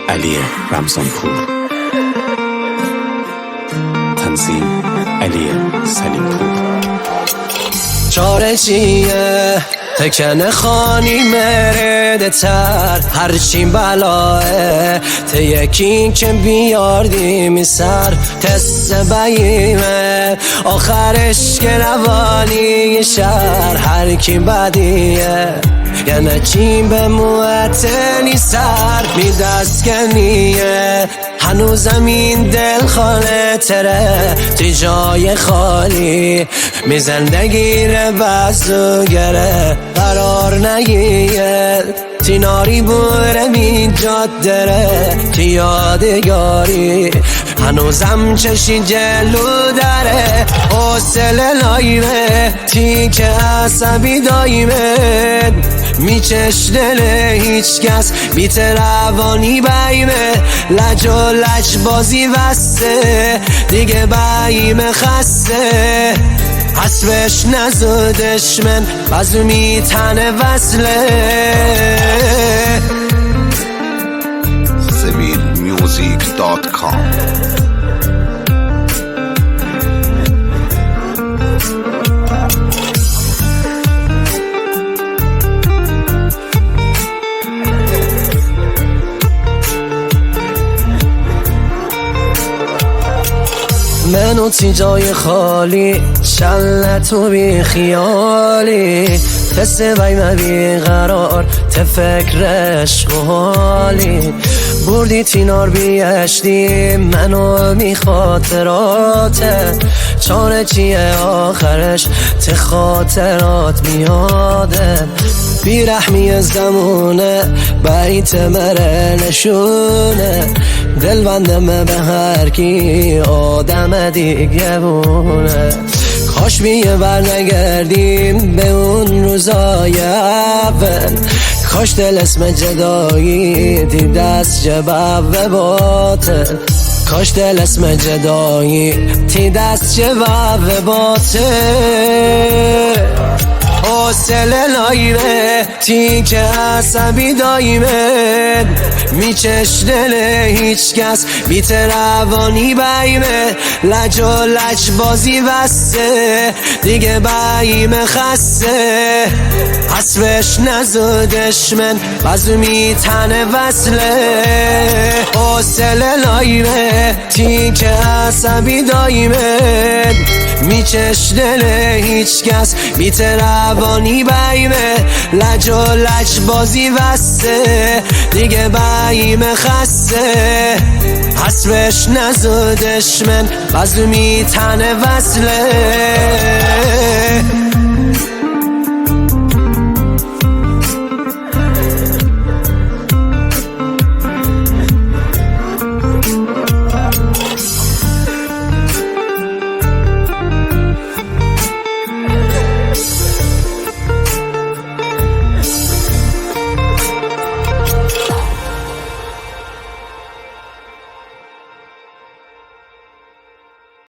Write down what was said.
علی رمضانپور، تنظیم علی سلیمپور. چاره چیه تکن خانی مرده تر هرچی بلاه ته یکی که بیاردی سر تست بیمه آخرش که روانی شهر هر کی بدیه یعنی چی به موتنی سر می دست کنیه هنوزم این دل خاله تره تی جای خالی می زندگی رو بزو گره قرار نگیه تی ناری بوره می جاد دره تی یادگاری هنوزم چشی جلو داره حوصله لایمه تی که عصبی دایمه میچش دل هیچ کس بیت روانی بیمه لج و لج بازی وسته دیگه بیمه خسته حسبش نزو دشمن بزو میتنه وصله ZamilMusic.com. منو تی جای خالی شلت و بی خیالی تست بیم بی قرار تفکرش حالی بردی تینار بیشتی منو می خاطراته چاره چیه آخرش ته خاطرات میاده بیرحمی زمونه بیت مره نشونه دل بندم به هر کی آدم دیگه بونه کاش بیه برنگردیم به اون روزای اول کاش دل اسم جدایی دی دست جواب باطل کاش دل اسم جدایی تی دست جواب باطل حوصله لایمه تی که عصبی دایمه میچش دل هیچ کس بیت روانی بیمه لج و لج بازی وسته دیگه بیمه خسته حسبش نزو دشمن بزو میتنه وصله حوصله لایمه تی که عصبی دایمه میچش دل هیچ کس بیت روانی بیمه لج و لج بازی وسته دیگه بیمه خسته حسبش نزو دشمن بزو میتنه وصله